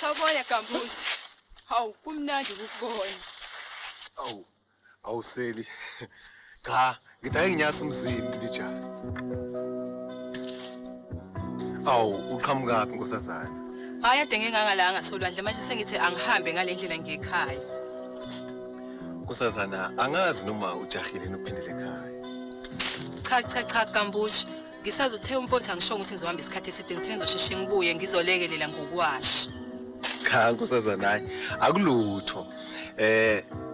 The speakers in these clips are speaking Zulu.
Sawubona Gambushi. Hawu kumnandi ukubona. Awuseli. Cha, ngithi ake nginyasa umzimba njani. Uqhamukaphi Nkosazana? Hayi ade ngengangala ngasolwandle manje sengithi angihambe ngalendlela ngekhaya. Nkosazana angazi noma ujahile nokuphindela ekhaya. Cha Gambushi. Ngisazothe umphothi angisho ukuthi ngizohamba isikhathi eside ngithe ngizosheshe ngibuye ngizolekelela ngokwashi. Cha Nkosazana hayi akulutho.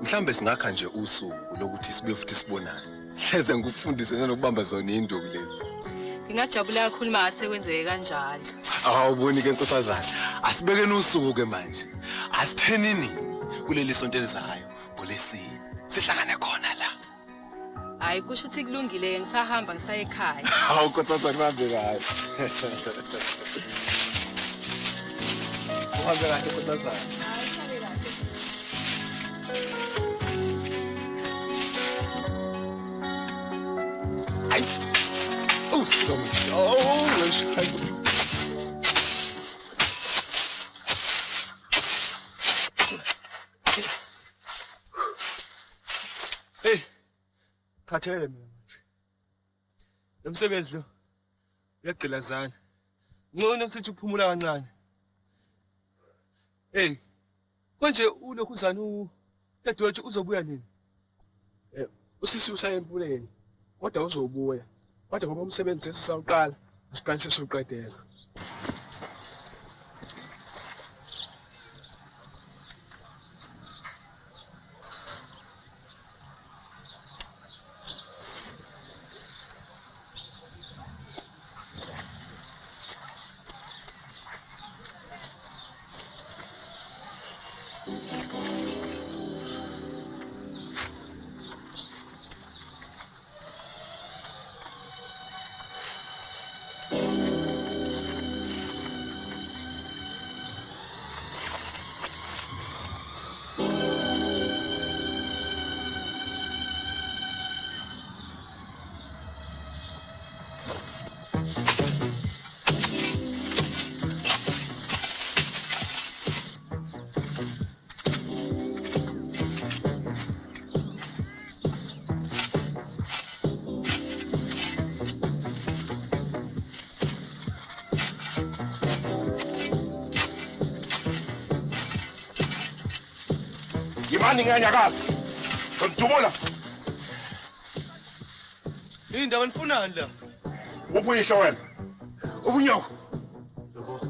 Mhlambe singakha nje usuku lokuthi sibe futhi sibonane. Hleze ngikufundise nokubamba zona induku lezi. Ngingajabula kakhulu mase kwenzeke kanjalo. Awuboni ke Nkosazana, asibekeni usuku ke manje. Asithenini kuleli sonto elizayo ngolesini. Sihlangane khona la. Hayi kusho ukuthi kulungile ngisahamba ngisaye ekhaya. Hawu Nkosazana uhambe kahle. Uhambe kahle Nkosazana. Hayi uhambe kahle. Ay. Oh, sorry. Oh, shit. Hey. Khathele mina manje. Lomsebenzi lo uyagqilazana. Ngcono msithi uphumula kancane. Hey. Konje ulokhu uzana dadewethu uzobuya nini? Usisi usaya empuleni. Kodwa uzobuya. Kodwa ngoba umsebenzi sesawuqala, asiqalise soqedela. Mani ngiyanyakaza. Ngidumula. Indaba nifunani la? Ubuyisho wena. Ubunyoko. Yebo.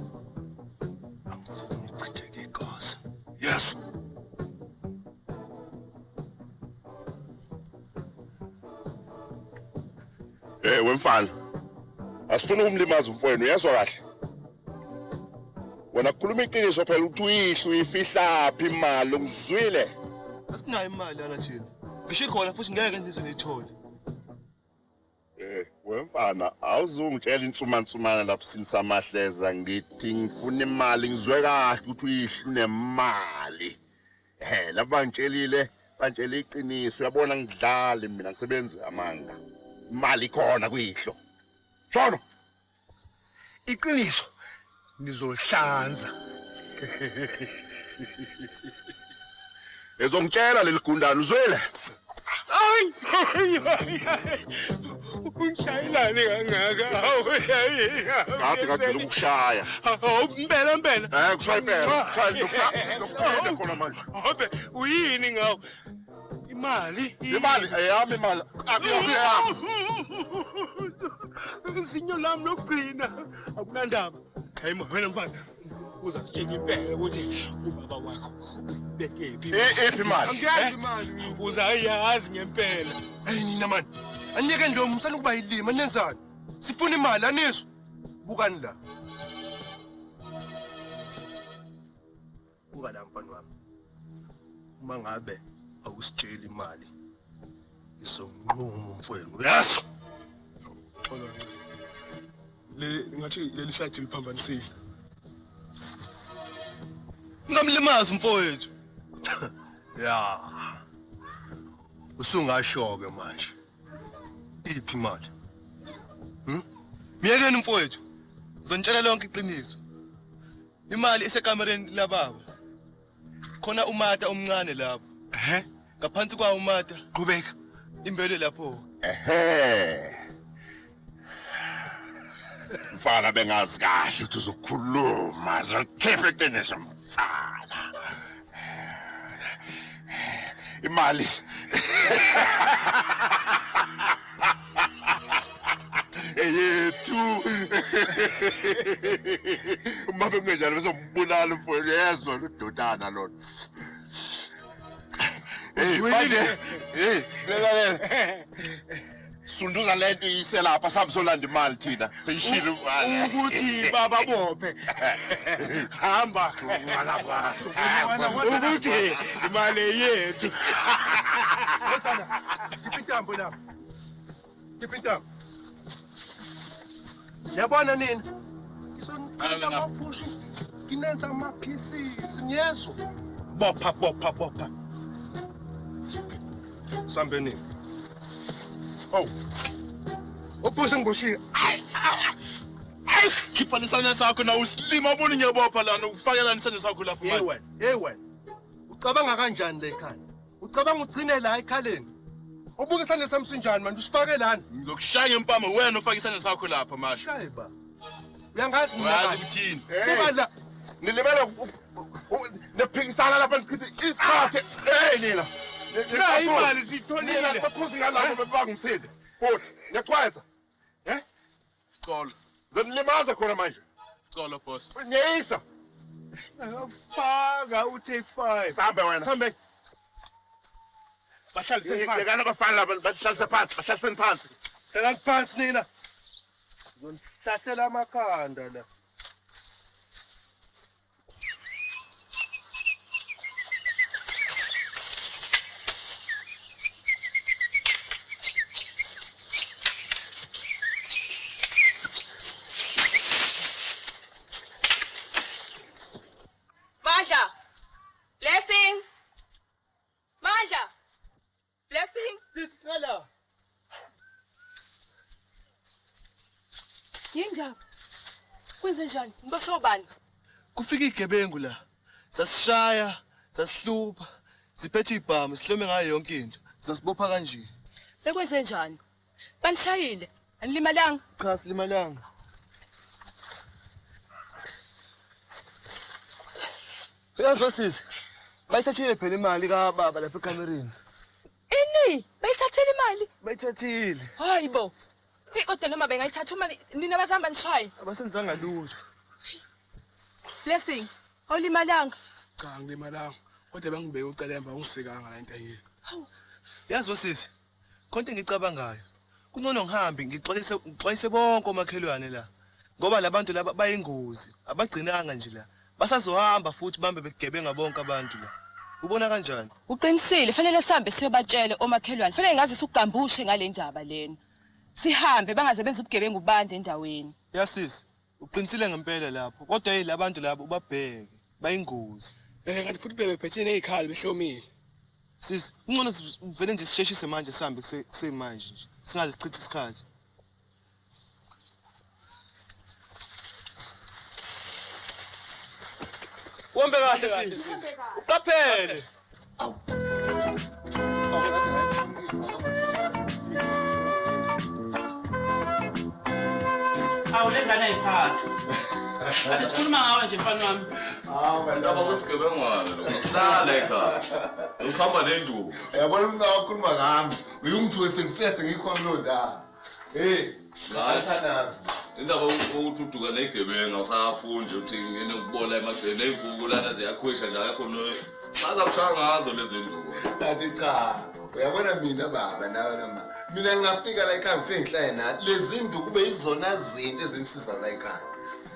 Angizongicitheke igazi. Yes. Wemfana. Asifuna ukumlimaza umfowenu, uyezwa kahle? Wena kukhuluma iqiniso phela ukuthi uyihlo uyifihlaphi imali ongizwile. Asinayo imali yana thina. Ngisho khona futhi ngeke ndize ngiyithole. Wemfana, awuzungitshela insumansumana lapho sinisamahleza ngithi ngifuna imali ngizwe kahle ukuthi uyihlo unemali. Labantshela iqiniso, uyabona ngidlale mina ngisebenzi amanga. Imali khona kuyihlo. Shono. Iqiniso nizohlanza. Ezongitshela leli gundane uzwile? Ay! Ungishayelani kangaka? Ngathi ngacela ukukushaya. Impela. Kushaya impela. Kushaya khona manje. Hobe, uyini ngawo? Imali. Imali eyami imali. Akuyami. Izinyo lami lokugcina akunandaba. Hayi wena mfana uza kutshela impela ukuthi ubaba wakho ubekephi. Ephi imali? Angiyazi imali. Uzayazi ngempela. Hey nina man. Aniyeke ndomo msana kuba yilima nenzani? Sifuna imali anisho. Bukani la. Buka la mfana wami. Uma ngabe awusitsheli imali ngizonquma umfowenu. Yaso. Xolo ncane. Ngathi leli sathi liphambanisile. Ngamlimazi umfowethu. Ya. Usungasho-ke manje. Iphi imali? Miyekeni umfowethu. Uzonitshela lonke iqiniso. Imali isekamereni lababa. Khona umata omncane lapho. Ngaphansi kwawo umata. Qhubeka. Imbele lapho. Mfana bengazi kahle ukuthi uzokhuluma, zokhipha iqiniso mfana. Imali. Yethu. Uma bengenjalo bezombulala umfowenu, yezwa udodana lona. Manje, lalela. Sunduza lento iyise lapha samsolanda imali thina. Seyishilo ukuthi baba bophe. Hamba ngalapha. Ukuthi imali yethu. Wesana. Ipitambo lapha. Ipitambo. Yabona nina? Ngisonqala ngaphushi. Kinenza amapieces niyezwa. Bopha. Sambe nini? Oh. Uphuse ngiboshiya. Ay, khipha lesandla sakho na usilima ubona nyebopha lana ukufakela lesandla sakho lapho manje. Hey wena. Ucabanga kanjani la ekhaya? Ucabanga ugcine la ekhaleni? Ubuke isandla sami sinjani manje usifake lana? Ngizokushaya ngempama wena ufake isandla sakho lapha manje. Shayeba. Uyangazi mina Wazi kahle. ukuthini? Buka la. nilimela nephikisana lapha nichithe isikhathi nina. La imali sitholile. Bakhuzi ngalapho bebanga umsindi. Futhi ngiyachwayeza. Xolo. Zenilimaza khona manje. Xolo boss. Ngiyisa. Faka u-take 5. Sambe wena. Sambe. Bahlalise phansi. Ngekana bafana laba bahlalise phansi, bahlalise phansi. Hlalani phansi nina. Ngizonihlasela amakhanda la. Mandla. Blessing. Mandla. Blessing. Sisela. Yinjani? Kwenze njani? Ngibasho bani? Kufika igebengu la. Sasishaya, sasihlupha. Siphethe ibhamu, sihlome ngayo yonke into. Sasibopha kanje. Sekwenze njani? Banishayile. Anilimalanga? Cha silimalanga. Uyazi wasisi? Bayithathile phela imali kaBaba lapha ekamereni. Ini bayithathela imali Bayithathile. hayibo kodwa noma bengayithatha uma nina bazihamba nishaye Abasenzanga lutho. Blessing awulimalanga Cha ngilimalanga. Kodwa bengibeke ucelemba ungisikanga la into yini. Yazi wosisi. Konke ngicabangayo. Kunono ngihambe ngixwayise bonke omakhelwane la. Ngoba labantu laba bayingozi. Abagcinanga nje la. Basazohamba futhi bambe begebenga bonke abantu la. Ubona kanjani? uqinisile fanele sihambe siyobatshela omakhelwane fanele ngazi ukugambushe ngale ndaba lena sihambe bangaze benze ubugebengu bande endaweni Yasisi. Uqinisile ngempela lapho. Kodwa hey labantu labo ubabheke. Bayingozi. Kanti futhi bebephethe nezikhali behlomile. Sis, ungcono vele nje sisheshise manje sihambe kusemanje nje. Singaze sichithe isikhathi. Uhambe kahle sis. Uqaphele. Awulengane ayiphatha. Ade sikhuluma ngawe nje mfana wami. Ngandaba kwesigebengwana lo. Hlala ekhaya. Ukhamba nenduku. Yabona ungakhuluma ngami. Uyungithu wesengifika sengikhona lo ndaba. Hey, Sanazi. Indaba ukududuka negebenga usafuna nje uthi ngene ukubona emagcene ezinkulu lana ziyakhwesha nje akho no. Baza kushaya ngazo lezi nduku. kanti cha. Uyabona mina baba nawe noma. Mina ngingafika la ekhaya ngifike ngihlaye nathi. Lezi nduku kube izona zinto ezinisiza la ekhaya.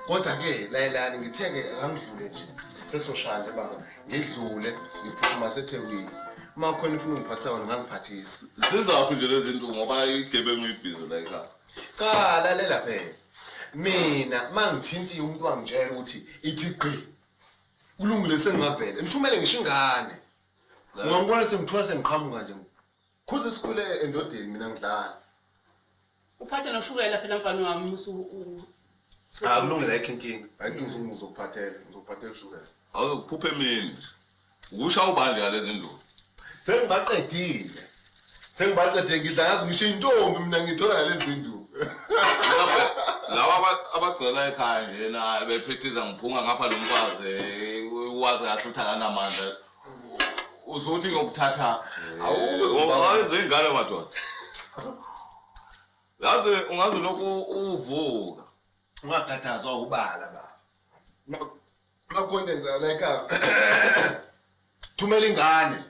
Kodwa ke layelani ngitheke angidlule nje. Sesoshaya nje baba. Ngidlule ngiphuthuma seThekwini. Uma khona ufuna ungiphatha wona ngangiphathisi. Sizaphi nje lezi nduku ngoba igebengu ibhizi la ekhaya. Cha lalela phela. Mina mangithintiwe umuntu wangitshela ukuthi ithi gqi. Kulungile sengingavela. Ngithumele ngisho ingane. Ngiyambona sengithiwa sengiqhamuka nje. Khuze sikhule endodeni mina ngidlala. Uphathe noshukela phela mfana wami musu Akulungile ayikhinkinga. Ayikho ngizokuphathela ushukela. Awukuphuphe emini. Ukusha ubande yalezi nduku. Sengibaqedile. Sengibaqedile ngidla yazi ngisho intombi mina ngithola lezi zinto. Lawa abagcela ekhaya nje na bephithiza ngiphunga ngapha lo mfazi wazi kahle uthi akanamandla. Uzothi ngokuthatha awuzenze ingane madoda. Yazi ungaze lokhu uvuka. Ungakhathazwa ubala baba. Makondenza la ekhaya. Thumela ingane.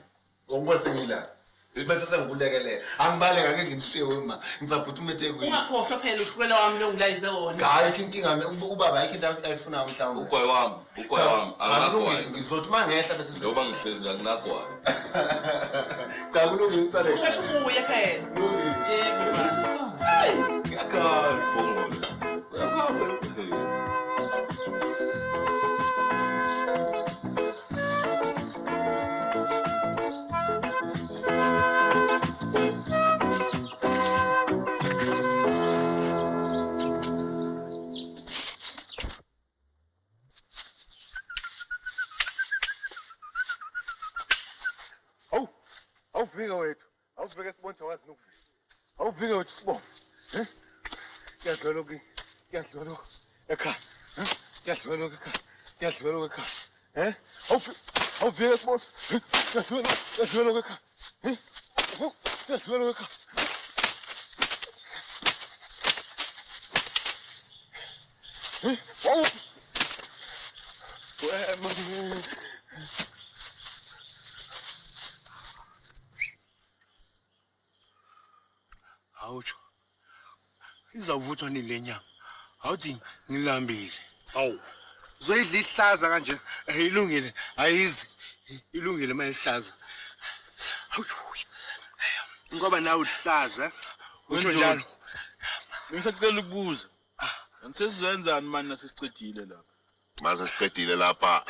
Ngokubona sengila. Bese sengikulekelela. Angibaleka ke ngishiwe ma. Ngisaphuthume eThekwini. ungakhohlwa phela ushukela wami lo ngilayise wona. Hayi inkinga ubaba ayikho into ayifuna mhlawumbe. Ugoy wami Akulungile ngizothi mangehla bese ngoba ngihlezi la nginagwayo. Cha kulungile insale. Usheshe ubuye phela. Yebo. Ngiyakhala phongole. Uyakhala. Awuvika wethu. Awuvika sibonke wazi nokuvika. Awuvika wethu sibonke. Kuyadlula lokho. Kuyadlula lokho. Ekhaya. Kuyadlula lokho ekhaya. Kuyadlula lokho ekhaya. Awuvika sibonke. Kuyadlula lokho ekhaya. Kuyadlula lokho ekhaya. Wow. Awutsho. Izawuvuthwa nini lenyama? Awuthi ngilambile. Awu. Zoyidla ihlaza kanje. Ilungile. Ayizi. Ilungile mayihlaza. Ngoba nawe uhlaza. Utsho njalo. Ngisacela ukubuza. Sesizenzani manje nasicedile lapha? Mase siqedile lapha.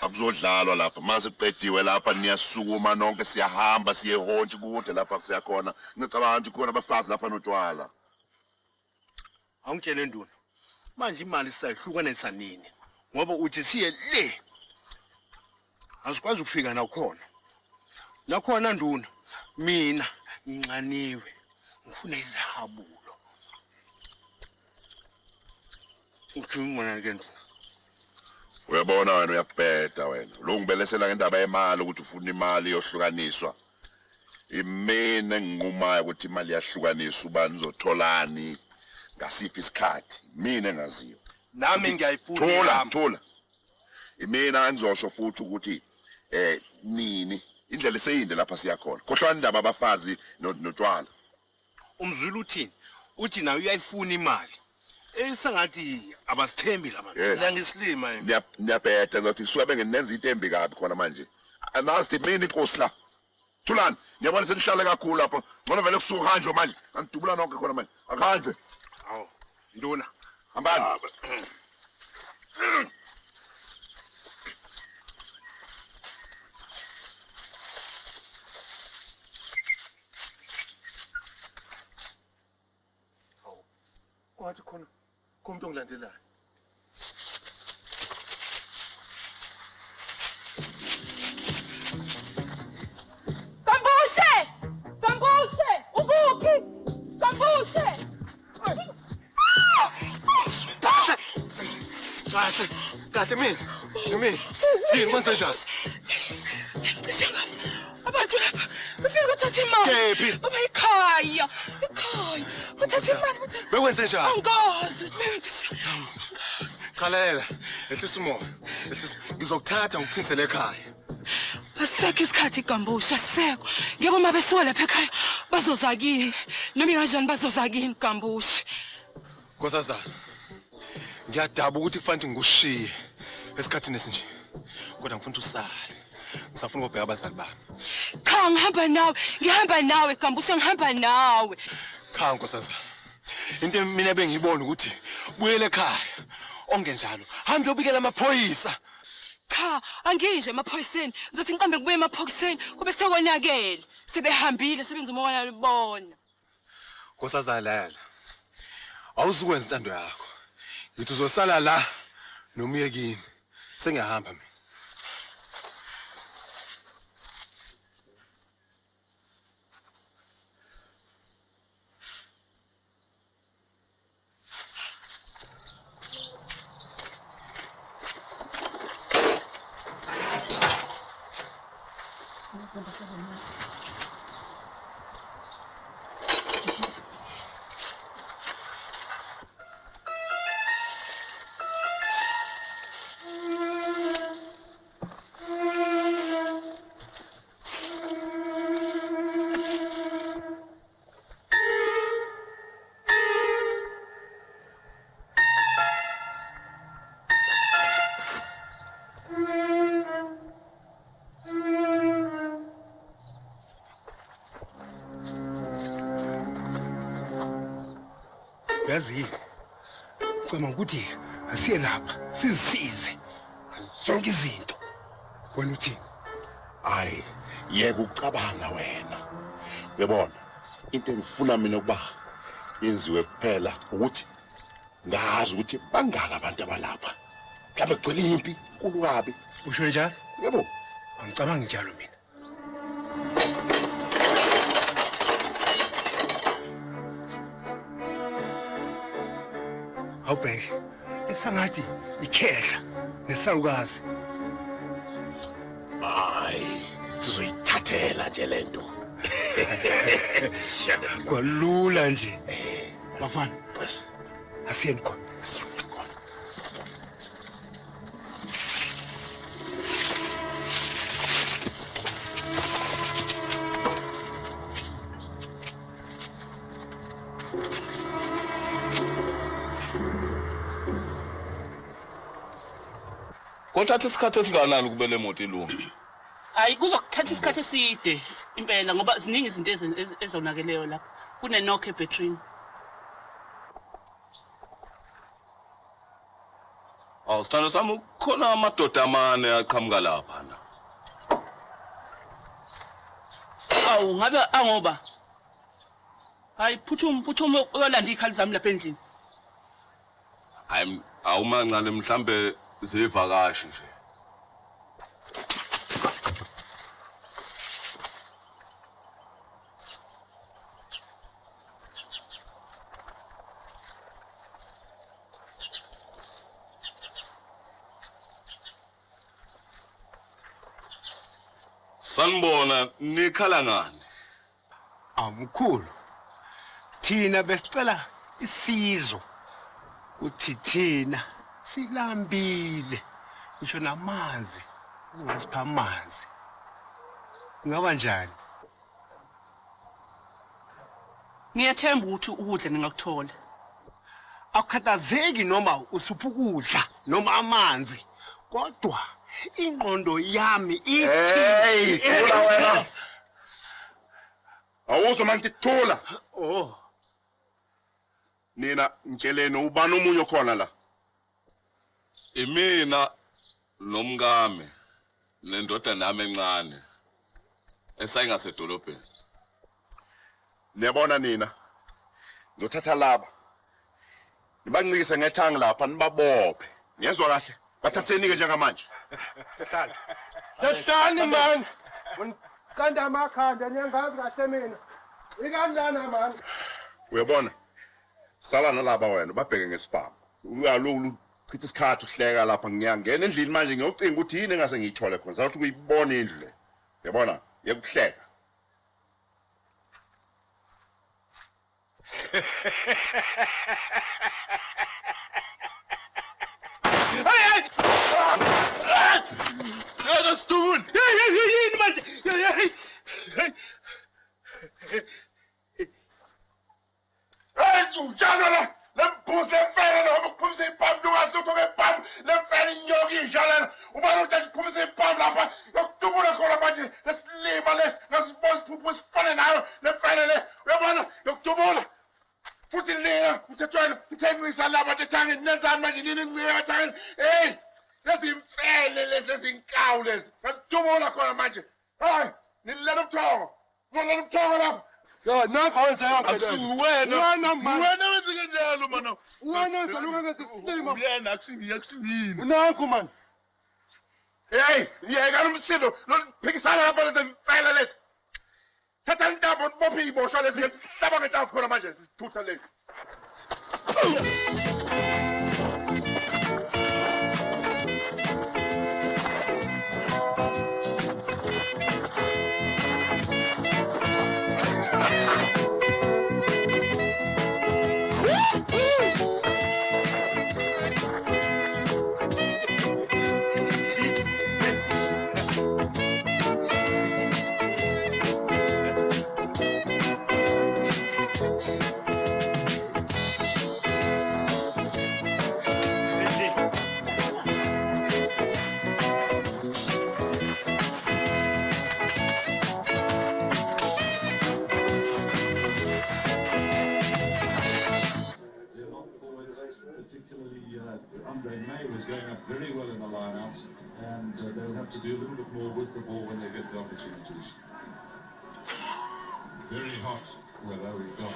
Akuzodlalwa lapha. Mase siqediwe lapha niyasukuma nonke siyahamba siye honke kude lapha siyakhona. Ngicabanga ukuthi khona abafazi lapha notshwala. Awungitshele nduna. Manje imali sayihlukanisa nini? Ngoba uthi siye le. Asikwazi ukufika nakhona. Nakhona nduna. Mina nginxaniwe. Ngifuna izihabulo. Ukhuluma ke nduna. Uyabona wena uyabheda wena. Lo ngibelesela ngendaba yemali ukuthi ufuna imali yohlukaniswa. Imene nginqumayo ukuthi imali yahlukaniswa ubani uzotholani ngasiphi isikhathi. Mina engaziyo. Nami ngiyayifuna. Thola. Imina ngizosho futhi ukuthi nini indlela eseyinde lapha siyakhona. Khohlwana indaba abafazi notshwala. Umzulu uthini? Uthi nawe uyayifuna imali. Esengathi abasithembi labantu. Ngiyasilima yini? Niyabheda ngathi suka bengenenza into embi kabi khona manje. Anazi mina inkosi la. Thulani, ngiyabona senihlale kakhulu lapha. Ngona vele kusuka kanjwe manje. Angidubula nonke khona manje. Akhanjwe. Hawu, nduna. Hambani. Kwathi khona kumuntu ongilandelayo. Kambushe! Ukuphi? Kambushe! Kahle mina. Yini kwenze njani? Cishe ngafa. Abantu lapha befika ukuthatha imali. Kephi? Baba ekhaya. Uthatha imali. Bekwenze njani? Angazi. Khalela, ehlisa umoya. Ngizokuthatha ngikuphindisele ekhaya. Asekho isikhathi Gambusha asekho. Ngeke uma besuka lapha ekhaya bazoza kini. Noma inganjani bazoza kini Gambusha. Nkosazana. Ngiyadaba ukuthi kufanele ngikushiye esikhathini esinje. Kodwa ngifuna usale. Ngisafuna ukubheka abazali bami. Cha ngihamba nawe Gambusha ngihamba nawe. Cha nkosazana. Into mina bengiyibona ukuthi buyele ekhaya. Ongenjalo. Hambe uyobikela amaphoyisa. Cha, angisho emaphoyiseni. Ngizothi ngiqambe kubuye emaphoyiseni kube sekonakele. Sebehambile sebenza umoya libona. Nkosazana lala. Awuzukwenza intando yakho. Ngithi uzosala la noma uye kini. Sengiyahamba mina. Yazi ngicabanga ukuthi asiye lapha sizisize zonke izinto wena uthini Hayi, yeke ucabanga wena. Uyabona, into engifuna mina ukuba yenziwe kuphela ukuthi ngazi ukuthi bangaka abantu abalapha. Mhlawumbe kugcwele impi, inkulu kabi. usho njalo Yebo. angicabangi njalo mina awubheke esangathi ikhehla nesalukazi Hayi, sizoyithathela nje lento. kwalula nje bafana asiyeni khona Kothatha isikhathi esinganani ukubele emoto ilungi? Hayi kuzokuthatha isikhathi eside impela ngoba ziningi izinto ezonakeleyo lapha. Kunenokho ebhetrini. Awusithanda sami khona amadoda amane aqhamuka lapha na. Awu ngabe angoba. Hayi phuthuma uyolanda ikhali zami lapha endlini. Hayi awumancane mhlambe zivakashi nje. Sanibona nikhala ngani? Amkhulu. Thina besicela isizo. Uthi thina silambile. Ngisho namanzi. Ungasipha amanzi. Ngaba njani? Ngiyathemba ukuthi ukudla ningakuthola. Akukhathazeki noma usupha ukudla noma amanzi. Kodwa ingqondo yami ithi Hey, thula wena. Awuzwa manje thula. Oh. Nina ngitsheleni ubani umunye khona la? Imina nomngame nendoda nami encane esayingasedolobheni. Niyabona nina. Ngothatha laba. Nibancikise ngethanga lapha nibabophe. Niyezwa kahle? Bathatheni ke njengamanje. Sehlani man. Ngicanda amakhanda niyangazi kahle mina. Ikanjani man? Uyabona? Sala nalaba wena babheke ngesibhamu. Uyalolu chitha isikhathi uhleka lapha ngiyangena endlini manje ngiyocinga ukuthi yini engase ngiyithole khona. Sathi ukuyibona indlu le. Uyabona? Yekuhleka. That's stupid. Yini manje? Hey, njalo la. Lemphusi lemfene noma ukuphumisa iphambi ungasilutho ngephambi lemfene inyoka injalo ubani uthi uphumisa iphambi lapha yokudubula khona manje lesilima lesi ngasibona iphupho esifane nayo lemfene le uyabona yokudubula futhi nina mthethweni mthengisa laba thethangeni nenzani manje nini ncike bathangeni hey lezimfene lezi inkawu lezi ngadubula khona manje hayi nilela ubuthongo nilela ubuthongo lapha. Ya nakho wenza yonke le. Akuwena. Wena wenze kanjalo mana. Wena uzaluka ngethi silima. Uyena akusiyini. Nakho man. Hey, yeka nomsindo, lophikisana lapha lezimfela lezi. Thatha intambo bophe ibosha lezi, hlaba ngetafu khona manje sithutha lezi. Andre May was going up very well in the lineouts, and they'll have to do a little bit more with the ball when they get the opportunities. Very hot weather. We've got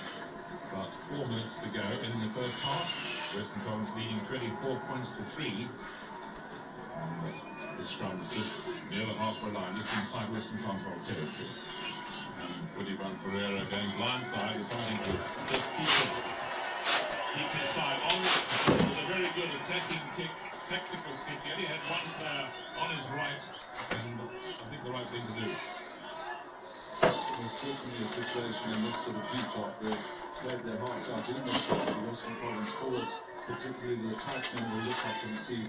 about 4 minutes to go in the first half. Western Province leading 24 points to 3. The scrum just near the halfway line, just inside Western Transvaal territory. And Willie Van Pereira going blindside is something to just keep inside on with a very good attacking kick, tactical kick. He only had one player on his right, and I think the right thing to do. There's certainly a situation in this sort of deep drop where they've played their hearts out in the shot. The Western Province forwards, particularly the attachment, will look up and see.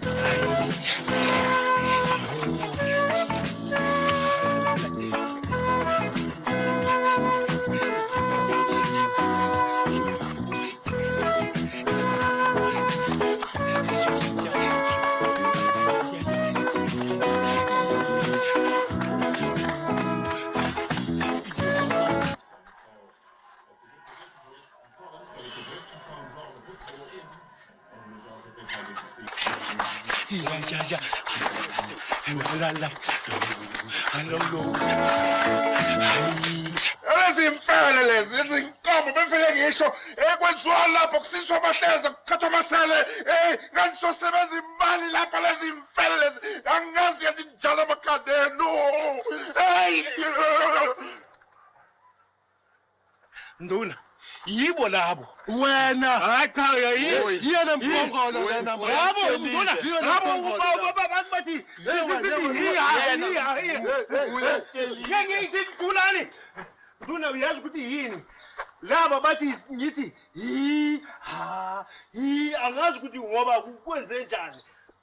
Lezimfene lezi izinkomo befike ngisho ekwenziwa lapho kusiswa amahleza kuthathwa amasele ngathi sosebenza imali lapha lezimfene lezi angazi yathi njalo amakadeno Nduna, yibo labo. Wena. Hayi cha Yena mphongolo wena. Yabo ngibona yabo abantu bathi ngithi kulani. Nduna uyazi ukuthi yini? Laba bathi ngithi angazi ukuthi ngoba kwenze njani.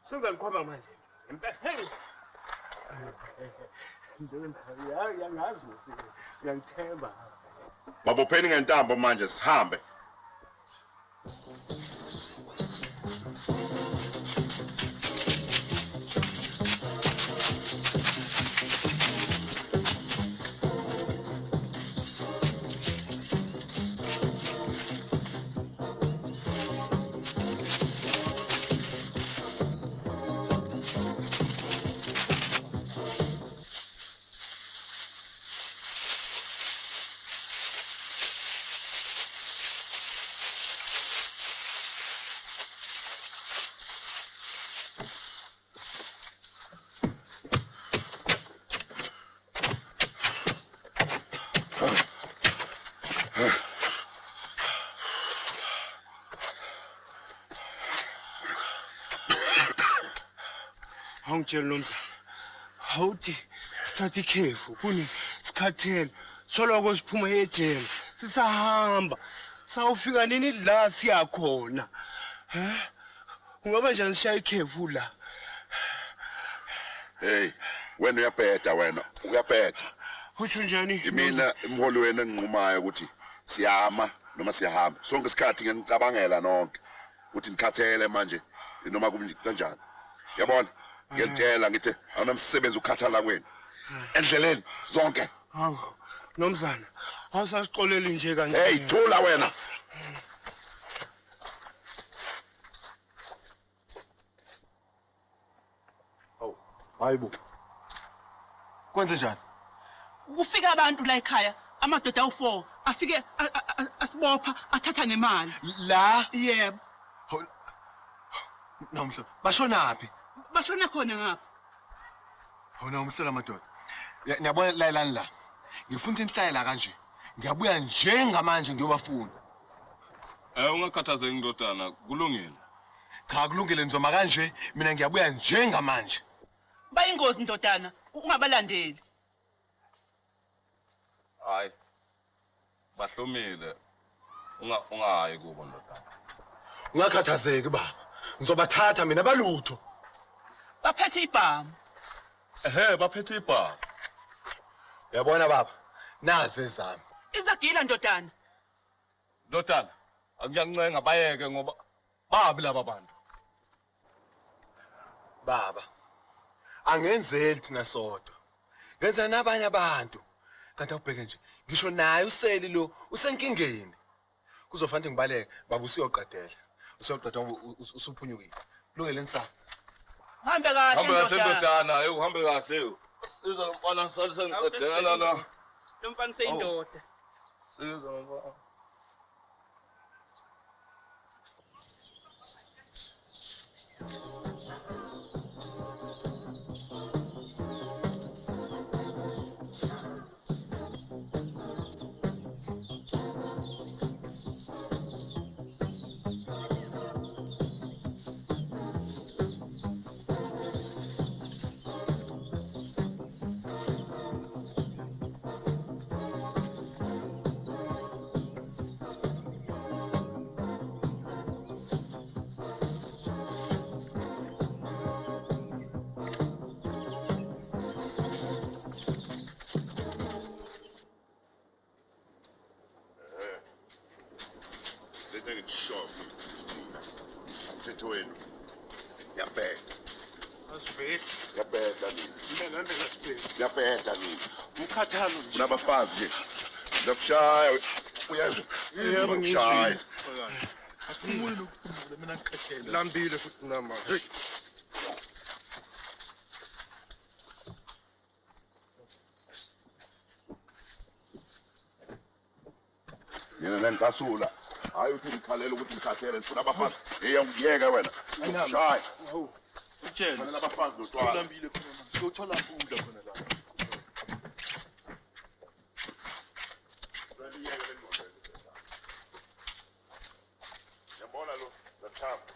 Senza ngikhomba manje. Hey. Yangazi ngiyangithemba. Babopheni ngentambo manje sihambe. Awungitshela nomzana. Awuthi sithatha ikhefu kuni sikhathele. Soloko siphuma ejele. Sisahamba. Sawufika nini la siya khona. Ungaba njani siya ikhefu la? Hey, wena uyabheda wena. Uyabheda. Uthi njani? Imina imholo wena enginqumayo ukuthi siyama noma siyahamba. Sonke isikhathi nginicabangela nonke. Uthi nikhathele manje noma kanjani. Yabona? Ngiyatshela ngithi awunamsebenzi ukhathala kwenu. Endleleni zonke. Hawu, nomzana. Awusasixoleli nje kanje. Hey, thula wena. Awu, hayibo. Kwenze njani? Kufika abantu la ekhaya, amadoda awu4 afike asibopha athatha nemali. La? Yebo. Nomhlo. Bashonaphi? Bashona khona ngapha. Hona umhlola madoda. Ngiyabona layelani la. Ngifuna ukuthi nihlale kanje. Ngiyabuya njengamanje ngiyobafuna. Ungakhathazeki ndodana, kulungile. Cha kulungile nizoma kanje, mina ngiyabuya njengamanje. Bayingozi ndodana, ungabalandeli. Hayi. Bahlomile. Ungayi kubo ndodana. Ungakhathazeki baba. Ngizobathatha mina balutho. Baphethe ibhamu. Baphethe ibhamu. Uyabona baba, nazi ezami. Izagila ndodana. Ndodana, akuyancenga bayeke ngoba babi laba bantu. Baba, angenzeli thina sodwa. Ngenza nabanye abantu. Kanti awubheke nje, ngisho naye useli lo usenkingeni. Kuzofanele ngibaleke, baba usiyoqedela. Usiyoqedela usuphunyukile. Kulungile nsaba. Hambe kahle ndodana, uhambe kahle. Siza mfana salisa ngiqedela la. Lo mfana seyindoda. Siza mfana. Umkhathalo unabafazi nje. Uyazwa? Yebo ngishaya. Asiphumule nokuphumula mina ngikhathele. Lambile futhi nama. Hey. Mina ngicasula. Hayi uthi ngikhalela ukuthi ngikhathele ngifuna abafazi. Hey ngiyeke wena. Ngishaya. Utshela. Mina abafazi notwala. Lambile khona manje. Siyothola ukudla khona la. Bona lo, ngathamba.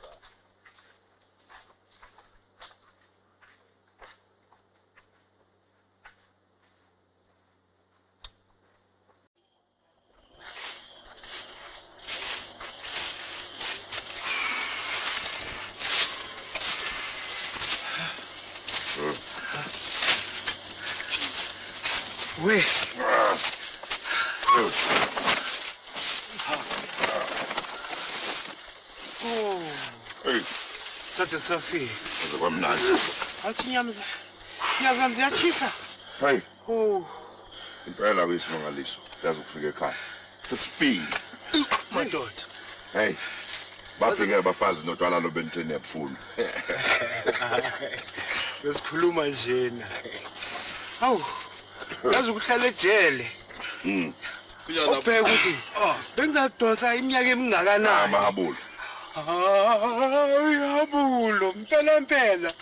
We. Oh. Hey. Thathe Sophie. Akwamnandi. Athi nyama ziyachisa. Hey. Oh. Impela kuyisimangaliso. Yazi ukufika ekhaya. Sesifile. Madoda. Hey. Bafike abafazi notwala lo bentweni yabufundo. Besikhuluma njena. Awu. Yazi ukuhlala ejele. Ubheka ukuthi bengizadonsa iminyaka emingakanani. Amahabulo. Habulo, mpela.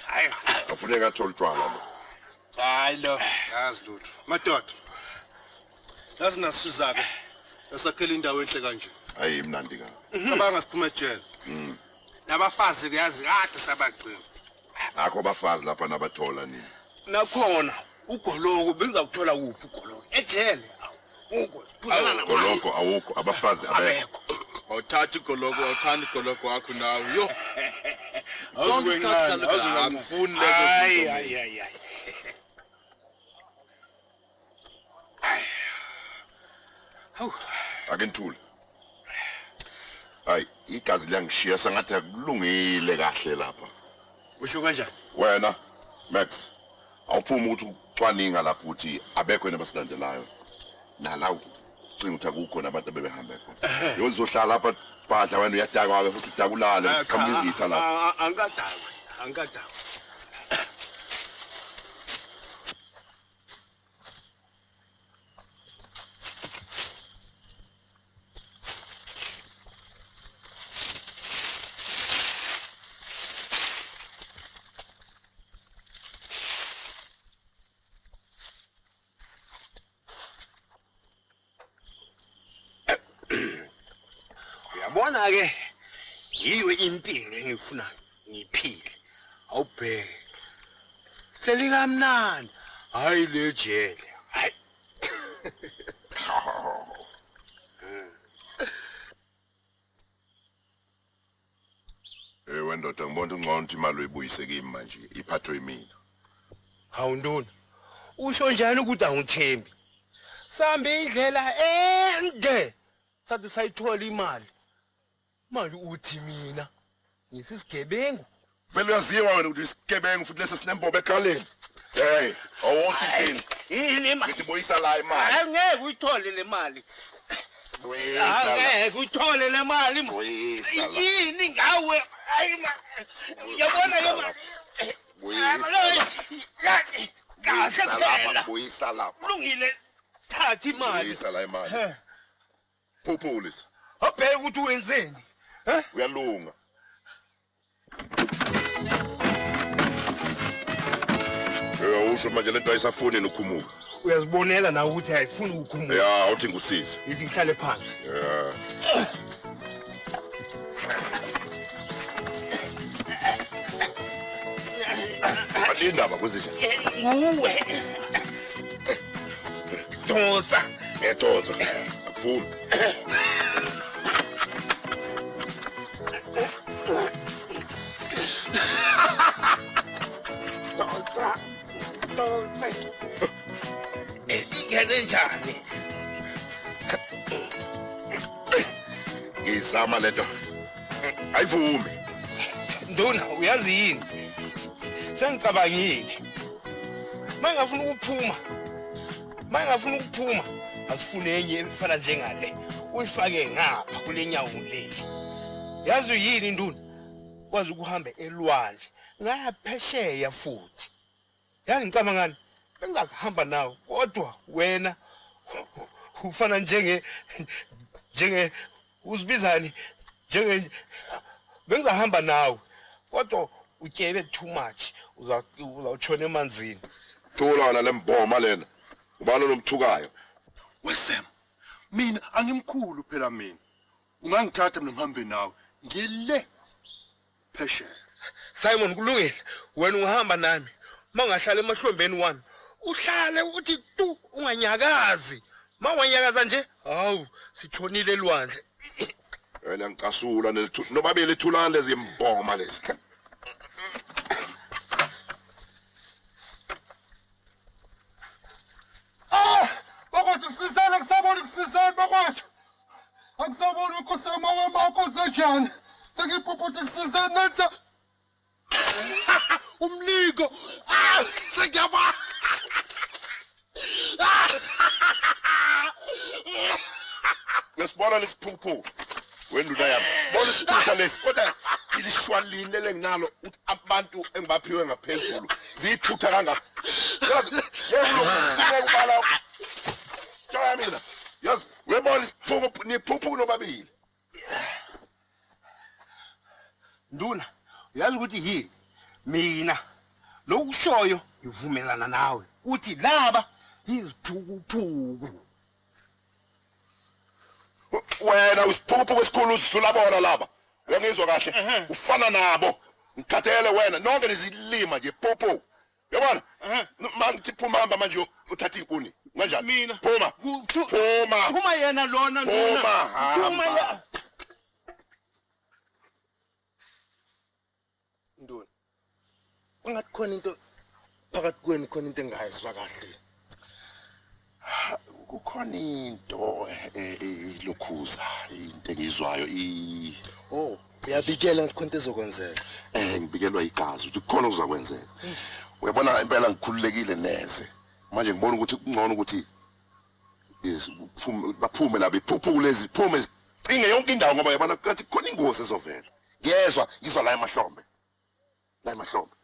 Hayi, afuneka athola utshwala lo. Hayi lo, yazi lutho. Madoda. Yazi nasiza ke. Esakhela indawo enhle kanje. Hayi imnandi kabi. Cabanga siphuma ejele. Nabafazi kuyazi kade sabaqina. Akho bafazi lapha nabathola nini. Nakhona ugoloko bengizakuthola kuphi ugoloko? Ejele. Goloko awukho abafazi abekho. Awuthathi goloko, awuthandi goloko wakho nawe. Yo. Sonke isikhathi salala angifuni lezo zinto. Hayi. Hawu, akenthula. Hayi, igazi liyangishiya sengathi akulungile kahle lapha. Usho kanjani? Wena Max, awuphuma ukuthi ucwaninga lapho ukuthi abekho yena basilandelayo. Nala ucinga ukuthi akukho nabantu abebehamba khona. Yozohlala lapha phadla wena uyadakwa ke futhi udakulala uqhamuka izitha lapha. Angikadawi. Uyabona ke yiwe impilo engifuna ngiphile. Awubheke. Hleli kamnandi. Hayi le jele. Hayi. Wendoda ngibona ungcono ukuthi imali uyibuyise kimi manje iphathwe yimina. Hawu Nduna. Usho njani ukuthi angithembi? Sambe indlela ende. Sathi sayithola imali. Manje uthi mina ngisisigebengu. Vele uyaziwa wena ukuthi isigebengu futhi lesi sinembobo ekhaleni. Hey, awuthi thini? Yini imali? Ngithi buyisa la imali. Angeke uyithole le mali. Angeke uyithole le mali. Yini ngawe? Hayi ma. Yabona le mali. Buyisa lapha. Kulungile. Thatha imali. Buyisa la imali. Phuphulisa. Abheke ukuthi wenzeni? Uyalunga. Usho manje lento ayisafuni ukukhumuka. Uyazibonela nawe ukuthi ayifuni ukukhumuka. Ya, uthi ngisize. Yithi ngihlale phansi. Ya. Alindaba kuzisha. Nguwe. Donsa. Donsa. Akufuni. Donsa. Ingene njani? Ngizama lento. Ayivumi. Nduna uyazi yini? Sengicabangile. Mangafuna ukuphuma, asifune enye efana njengale. Uyifake ngapha kule nyawo leli. Yazi yini Nduna? Kwazi ukuhamba elwandle. Ngaphesheya futhi. Yazi ngicabangani? Bengizahamba nawe kodwa wena ufana njenge uzibizani bengizahamba nawe kodwa utyebe too much uzawutshona emanzini. Thola wena lemboma lena. Ubalo lomthukayo. Wesem. Mina angimkhulu phela mina. Ungangithatha mina ngihambe nawe. Ngile phesheya. Simon kulungile. Wena ungahamba nami. Mangahlala emahlombeni wami. Uhlale uthi tu unganyakazi. Mawanyakaza nje, hawu sithonile elwandle. Wena ngicasula nobabili ethulana lezi imboma lezi. Bakwethu kusizana kusabona kusizana bakwethu. Angisabona ukosema wemakho zenjani. Sengiphuphuthi kusizana nasa. Umliko. Sengiyaba. Ngesibona lesiphuphu. Wenduna yami. Sibona isithutha lesi kodwa ilishwalini lenginalo ukuthi abantu engibaphiwe ngaphezulu ziyithutha kangaka. Yazi yebo ubala. Cha mina. Yazi webona isiphuphu niphuphu nobabili. Nduna, uyazi ukuthi yini? Mina lokushoyo ngivumelana nawe. Uthi laba yiziphukuphuku. Wena usiphuphu kwesikhulu usidlula bona laba. Uyangizwa kahle? Ufana nabo. Ngikhathele wena nonke nizilima nje phuphu. Yabona? Mangithi phuma hamba manje uthatha inkuni. Kanjani? Mina. Phuma. Phuma. Phuma yena lona nduna. Phuma yena. Nduna. Ungathi khona into phakathi kwenu khona into engayizwa kahle. Kukhona into lokhuza into engizwayo Oh, uyabikela ukuthi khona into ezokwenzeka. Ngibikelwa igazi ukuthi kukhona okuzakwenzeka. Uyabona impela ngikhululekile neze. Manje ngibona ukuthi kungcono ukuthi baphume la bephuphu lezi phume cinge yonke indawo ngoba yabona kathi khona ingozi ezovela. Ngizwa la emahlombe. La emahlombe.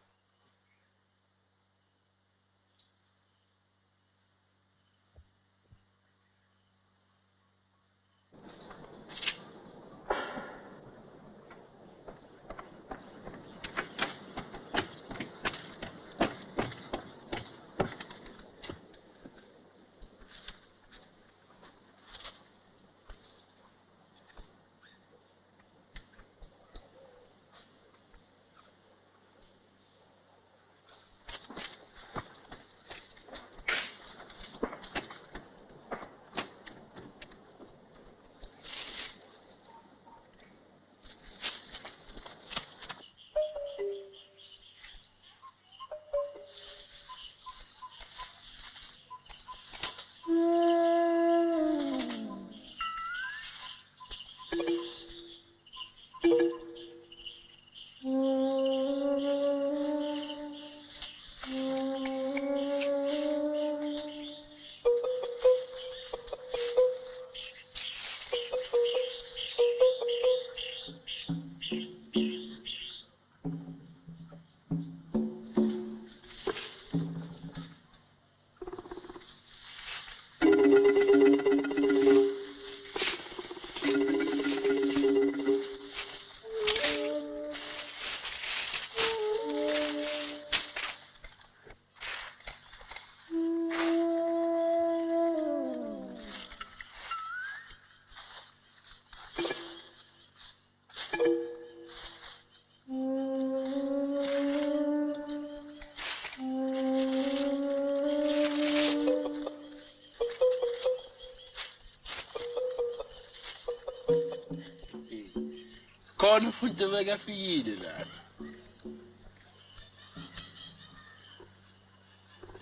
Khona umuntu bekafikile la.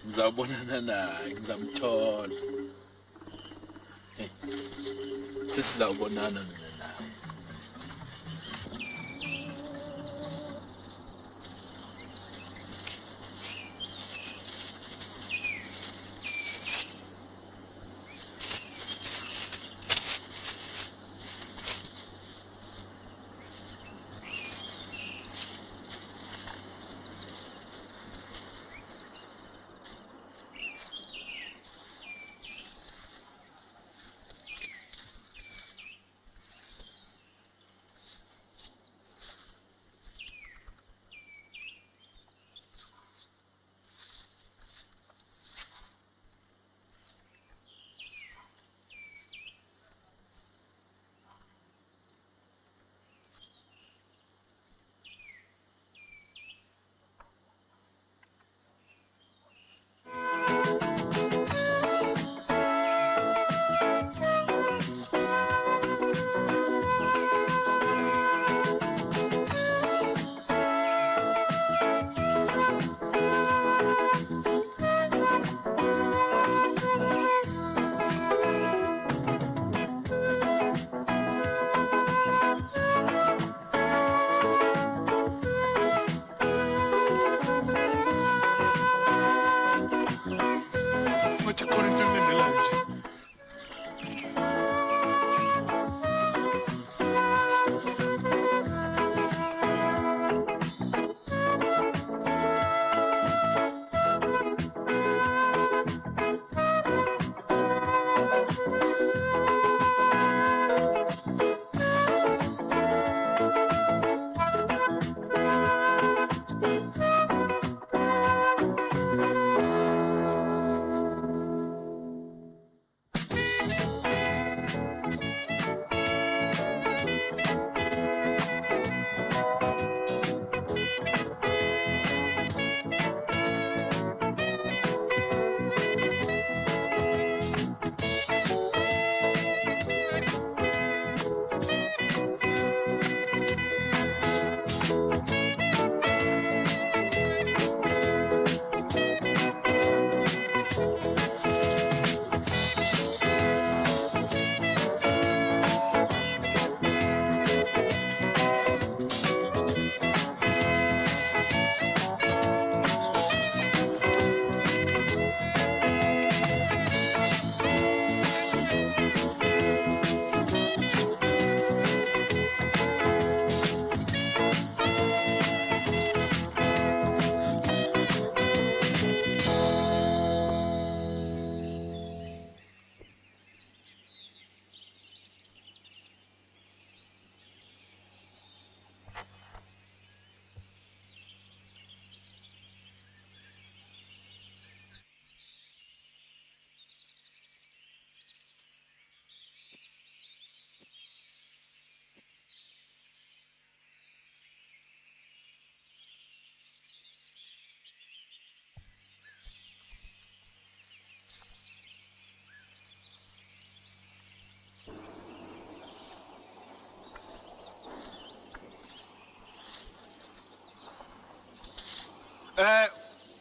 Ngizabonana naye, ngizamthola. Sesizabonana mina nawe.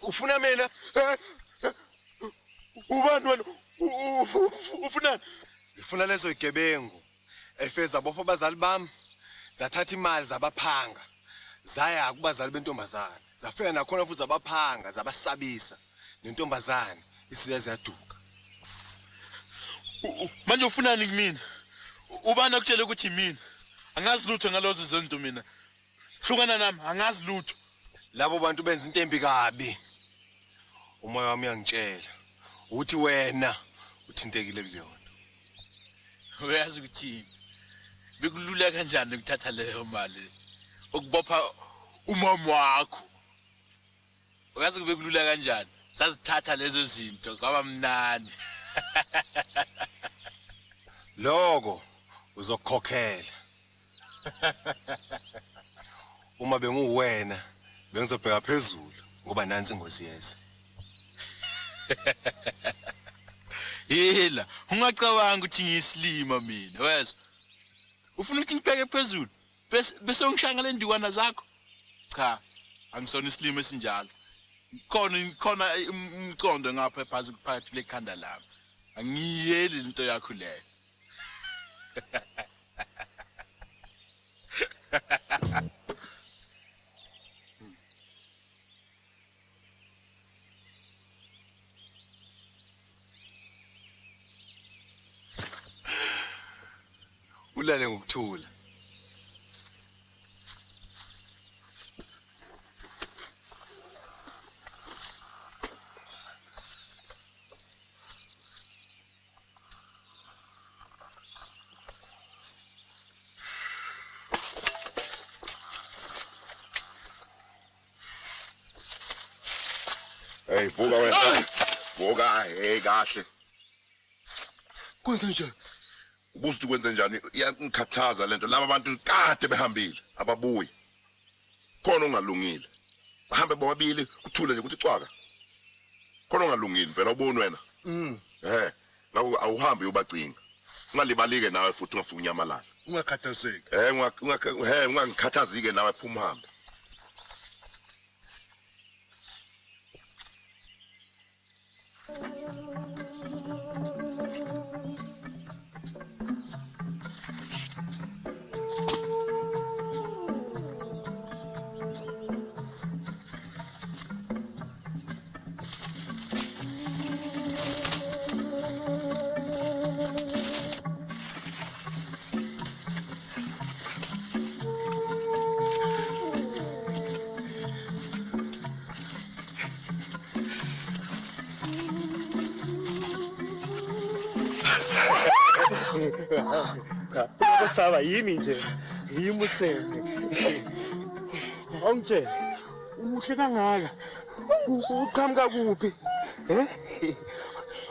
Ufuna mina? Ubani wena? Ufuna? Ngifuna lezo igebengu. Efeza bofo bazali bami. Zathatha imali zabaphanga. Zaya kubazali bentombazana. Zafika nakhona futhi zabaphanga, zabasabisa. Nentombazane isiya ziyaduka. Manje ufunani kimi? Ubani akutshela ukuthi mina? Angazi lutho ngalozo zinto mina. Hlukana nami, angazi lutho. Labo bantu benza into embi kabi. Umoya wami uyangitshela ukuthi wena uthintekile kuleyo nto. Uyazi ukuthi bekulula kanjani ukuthatha leyo mali ukubopha umama wakho. Uyazi kube kulula kanjani? Sazithatha lezo zinto kwaba mnandi. Lokho uzokukhokhela. Uma benguwena bengizobheka phezulu ngoba nansi ingosi yeza. Yela, ungacabanga ukuthi ngiyisilima mina, weza. Ufuna ukuthi ngibheke phezulu bese ungishanga le ndiwana zakho? Cha, angisona isilima esinjalo. Khona umcondo ngapha phansi kuphakathi lekhanda lami. Angiyeli into yakho leyo. Ulale ngokuthula. Hey, vuka wena. Vuka, hey kahle. Kwenze njani? Ubuza ukuthi kwenze njani? Iyangikhathaza lento. Laba bantu kade behambile, ababuyi. Khona ungalungile. Bahambe bobabili kuthule nje ukuthi cwaka. Khona ungalungile phela uboni wena. Ngakho awuhambi uyobacinga. Ungalibalike nawe futhi ungafika unyamalala. Ungakhathazeki. Ungangikhathazike nawe phuma uhambe. Saba yimi nje. Yimi usenge. Ongitshela. Umuhle kangaka. Uqhamuka kuphi?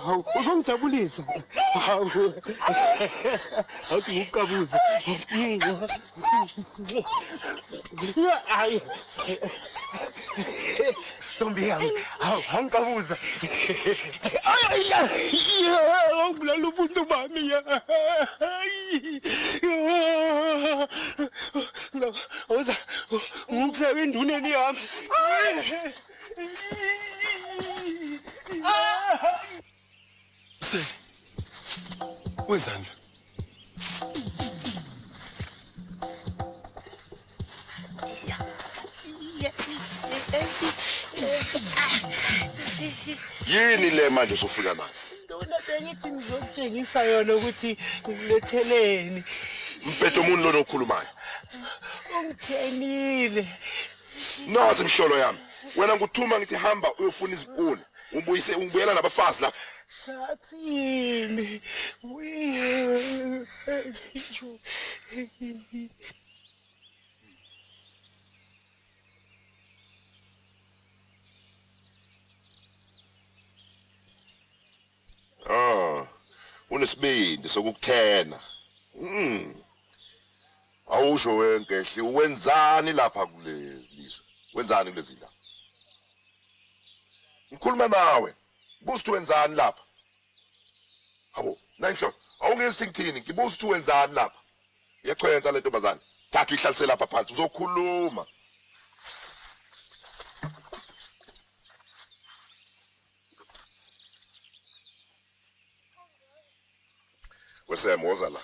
Hawu, uzongijabulisa. Hawu. Awuthi ukukabuza. Hayi. Ntombi yami, hawu, angikabuza. Awubulala ubuntu bami ya. Oza, ngikuhlebe enduneni yami. Wenzani? Yini le manje usufika nayo? Ndona bengithi ngizokutshengisa yona ukuthi ngiletheleni. Mpethu umuntu lo nokhulumayo. Ungithenile. Nazi imhlolo yami. Wena nguthuma ngithi hamba uyofuna izinkuni. Ubuyela nabafazi la. Sathini. Unesibindi sokukuthena. Awusho wenkehli wenzani lapha kulezi lizwe? Wenzani kulezi la? Ngikhuluma nawe. Buza ukuthi wenzani lapha? Habo, nangisho, awungezi ngithini? Ngibuza ukuthi wenzani lapha? Iyachwenza le ntombazane. Thatha ihlalisela lapha phansi uzokhuluma. Wesemoza la.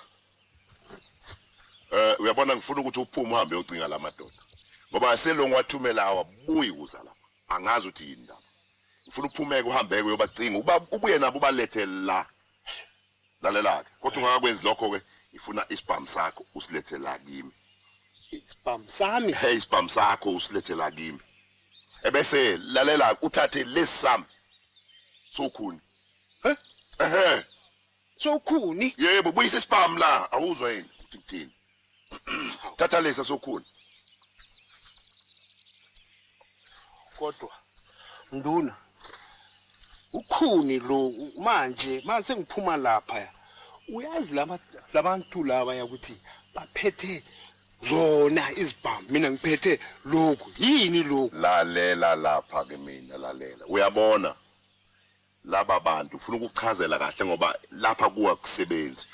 Uyabona ngifuna ukuthi uphume uhambe uyocinga lamadoda. Ngoba selongo wathumela awabuyi kuza lapha. Angazi ukuthi yini ndaba. Ngifuna uphumeke uhambeke uyobacinga ubuye nabo balethe la. Lalela ke. Kodwa ungakwenzi lokho ke ngifuna isibhamu sakho usilethe la kimi. Isibhamu sami? Hey isibhamu sakho usilethe la kimi. Ebese lalela uthathe lesami. Sokhuni. Sokhuni? Yebo buyisa isibhamu la awuzwa yini uthi kuthini. Thatha lesa sokhuni. Kodwa nduna ukhuni lo manje sengiphuma lapha uyazi labantu laba yakuthi baphethe zona izibhamu mina ngiphethe lokhu yini lokhu lalela lapha ke mina lalela uyabona laba bantu ufuna ukuchazela kahle ngoba lapha kuwa kusebenzi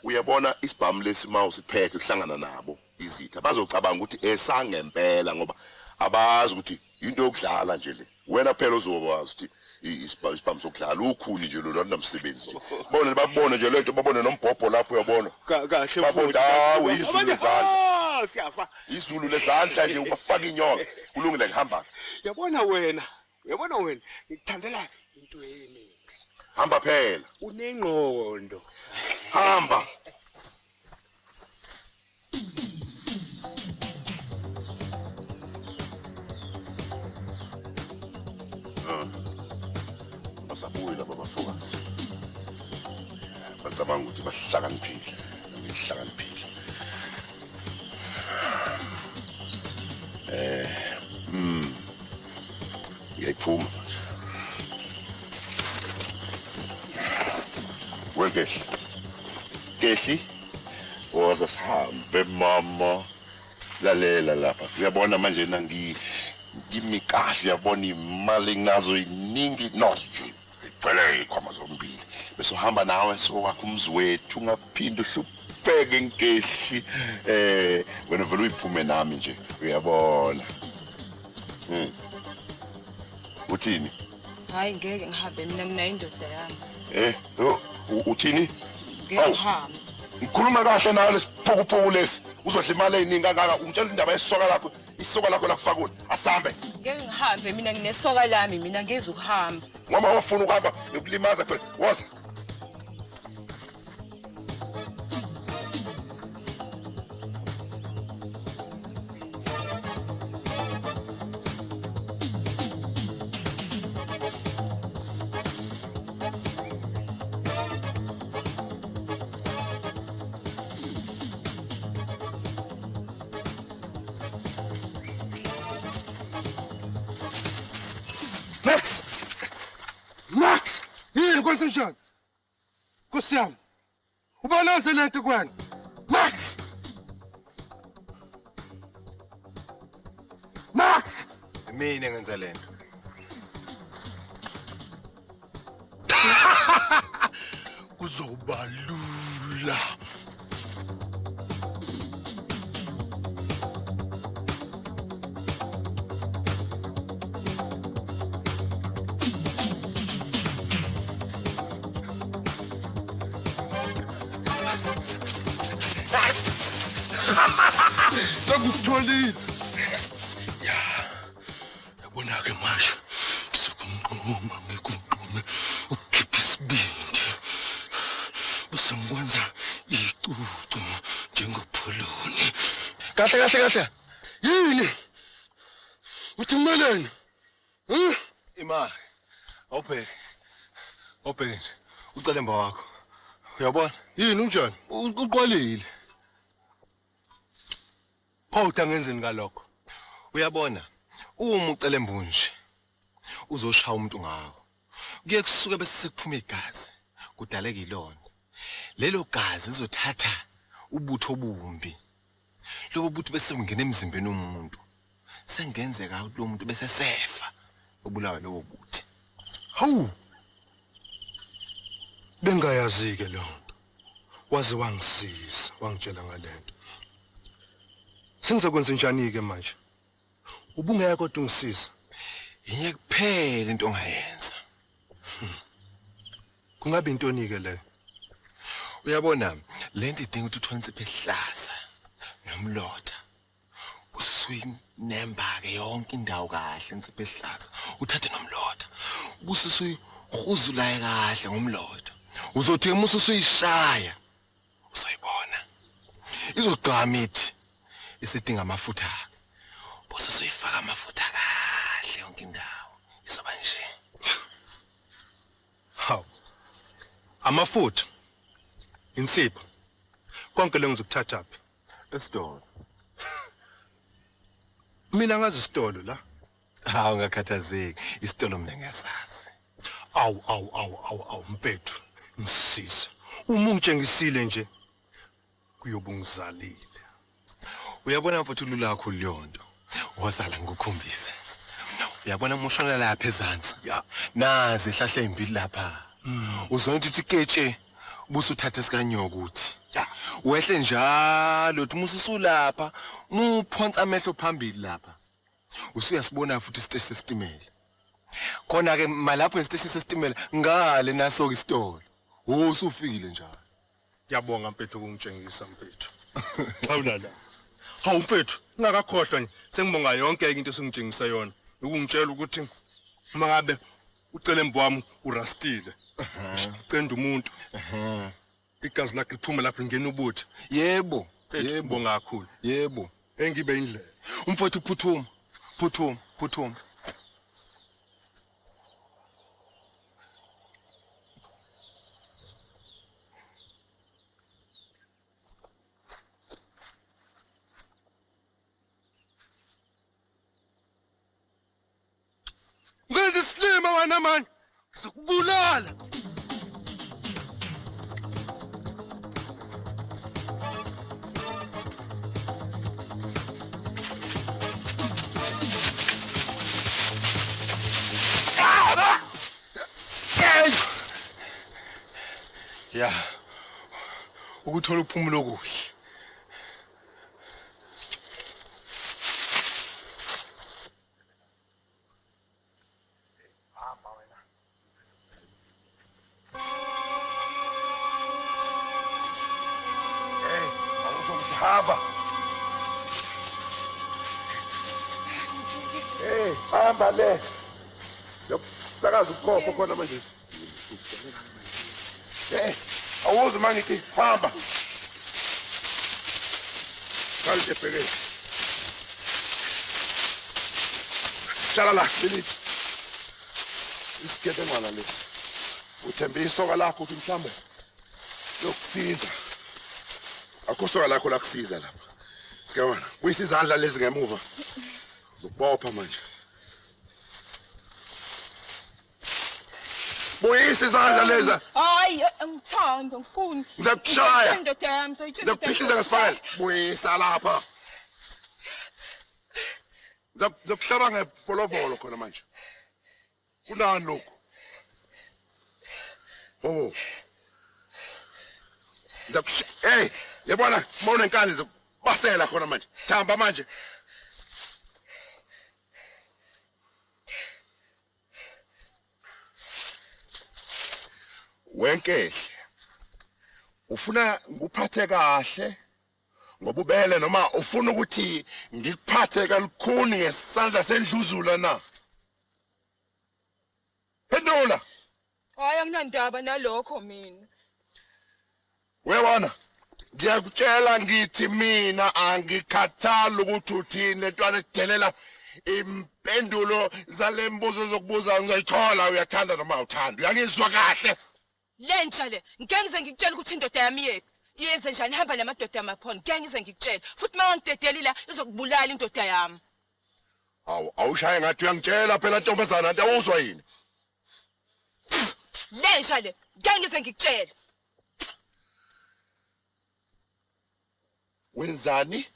uyabona isibhamu lesimao siphethe uhlangana nabo izitha bazocabanga ukuthi esangempela ngoba abazi ukuthi into yokudlala nje le wena phela uzokwazi ukuthi isibhamu sokudlala ukhuni nje lo namsebenzi nje bona babone nje lento babone nombhobho lapho uyabona kahle babona hawo izulu lezandla siyafa izulu lezandla nje ubafaka inyonga kulungile ngihamba uyabona wena ngikuthandela into eningi hamba phela unengqondo hamba basabuye laba bafokazi bacabanga ukuthi bahlakaniphile ngihlakaniphile yayiphuma Kehli woza sihambe mama lalela lapha uyabona manje ngimi kahle uyabona imali nginazo iningi nje iphelele ikhoma zombili bese uhamba nawe sokwakho umzi wethu ungaphinda uhlupheke Nkehli wena vele uyiphume nami nje uyabona uthini hayi ngeke ngihambe mina nginayo indoda yami uthini ngihambe ngikhuluma kahle nawe lesiphukuphuku lesi uzodla imali eziningi kangaka ungitshela indaba yesoka lakho isoka lakho lakufakuni asambe ngeke ngihambe mina nginesoka lami mina ngeze ukuhamba ngoba wafuna ukuhamba ngikulimaza phela woza Max! Yini kwenzenjani? Nkosi yami. Ubalaze lento kwani? Max! Max! Mina ngenza lento. Kuzoba lula. Ngikutholile. Yabona ke manje ngizokunquma ngikunqume ukhipha isibindi. Usengikwenza icucu njengopholoni. Kahle. Yini? Uthi kumeleni? Imali. Awubheke. Ucela emba wakho. Uyabona? Yini unjani? Uqolile. Phawuthi ngenzeni ngalokho. Uyabona? Uma ucela embunje uzoshaya umuntu ngawo. Kuye kusuke bese sekuphuma igazi. Kudaleka ilonda. Lelo gazi lizothatha ubutho obumbi. Lobo butho bese bungena emzimbeni womuntu. Sengenzeka ukuthi lo muntu bese sefa ubulawa lobo buthi. Hawu. Bengayazi ke lonto. Waze wangisiza, wangitshela ngalento. Sengizokwenza njani ke manje? Ubungeke kodwa ungisiza. Inye kuphela into ongayenza. Kungabe intoni ke le? Uyabona lento idinga ukuthi uthole insipho ehlaza nomlotha. Usuyinemba ke yonke indawo kahle insipho ehlaza. Uthathe nomlotha. Usuyihuzulaye kahle ngomlotha. Uzothi emusa usuyishaya. Uzoyibona. Izogqama ithi isidinga amafutha. Bose usuyifaka amafutha kahle yonke indawo. Izoba nje. Hawu. Amafutha. Insipho. Konke lengizokuthatha phi? Esitolo. Mina ngazi isitolo la. Hawu ngakhathazeki. Isitolo mina ngiyasazi. Awu mpethu. Msisa. Uma ungitshengisile nje kuyobungizalile. Uyabona mfowethu lula kakhulu leyonto. Wosala ngikukhombise. Uyabona umushona lapha ezansi. Ya. Nazi ihlahla ezimbili lapha. Uzonto uthi ketshe busu uthatha sikanyoka uthi. Ya. Wehle njalo uthi mususulapha, muphonsa amehlo phambili lapha. Usuyasibona futhi isiteshi sesitimela. Khona ke malapho esiteshi sesitimela ngale naso isitolo. Usufikile njalo. Ngiyabonga mpethu ukungitshengisa mfethu. Hawulala. Hawu mfethu, ngakakhohlwa nje. Sengibonga yonke into esingitshengisa yona. Ukungitshela ukuthi uma ngabe ucelembu wami urastile. Ucenda umuntu. Igazi lakhe liphuma lapha ngene ubuthi. Yebo, ngibonga kakhulu. Yebo. Engibe indlela. Umfowethu phuthuma. Ngenze isilima wena manje. Sikubulala. Ya. Ukuthola uphumulo kuhle. Hamba. Hamba le. Yokusakaza ukopho khona manje. Awuze mangithi hamba. Kalite phele. Hlala la, Lilithi. Isikete mala lesi. Uthembe isoka lakho ukuthi mhlambe yokusiza. Akusoka lakho lakusiza lapha. Sikabona, kuyisizandla lezi ngemuva. Uzobopha manje. Buyisa izandla leza. Hayi, ngithanda ngifuni. Ngizakushaya. Indoda yami soyitshela. Ngikuphihliza ngesifayela. Buyisa lapha. Ngizakuhlaba ngevolovolo khona manje. Kunani lokho? Oh. Hey, yabona, mbona inkani zibasela khona manje. Thamba manje. Wenkehle. Ufuna ngikuphathe kahle ngobubele noma ufuna ukuthi ngikuphathe kalukhuni ngesandla sendluzula na? Phendula. Hayi anginandaba nalokho mina. Webona, ngiyakutshela ngithi mina angikhathali ukuthi uthini lentwana edelela impendulo zalembuzo zokubuza ngizayithola uyathanda noma awuthandi. Uyangizwa kahle? Lentsha le, ngeke ngize ngikutshela ukuthi indoda yami yephi. Yenze njani hamba lamadoda amaphone. Ngeke ngize ngikutshela. Futhi mangangidedeli la izokubulala indoda yami. Awushaye ngathi uyangitshela phela ntombazana nto awuzwa yini? Lentsha le, ngeke ngize ngikutshela. Wenzani?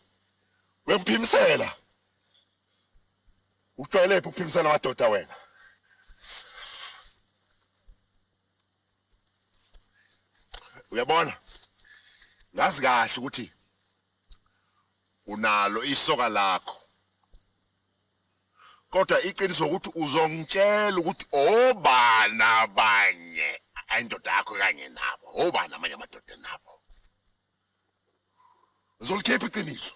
Wemphimisela. Ujwayele ukuphimisela amadoda wena. Uyabona? Ngazi kahle ukuthi unalo isoka lakho. Kodwa iqiniso ukuthi uzongitshela ukuthi obana abanye ayindoda yakho kanye nabo obani amanye amadoda nabo uzolikhipha iqiniso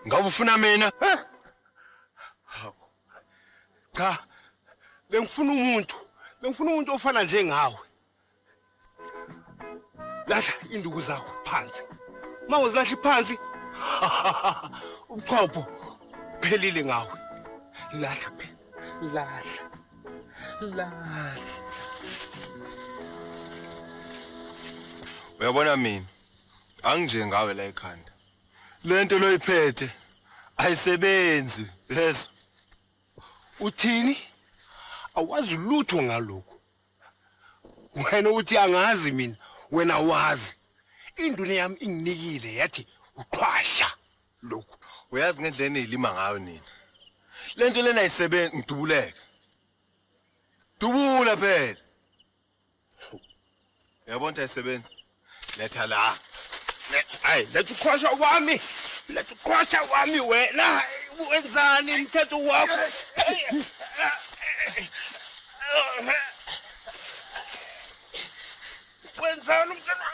Ngabe ufuna mina? Cha. Bengifuna umuntu ofana njengawe. Lahla induku zakho phansi. Mawuzilahla phansi. Ubuchopho phelile ngawe. Lahla phela. Lahla. Uyabona mina angije ngawe la ekhanda. Lento loyiphethe ayisebenzi yeso. Uthini? Awazi lutho ngalokho. Wena uthi angazi mina, wena wazi. Induna yami inginikile yathi uqhwasha lokho. Uyazi ngendlela ezilima ngayo nina. Lento lena ayisebenzi ngidubuleke. Dubula phela. Yabona ayisebenzi. Letha la. Hayi, letha uqhwasha wami. Letha uqhwasha wami wena. Wenzani umthetho wakho? Wenzani umthetho?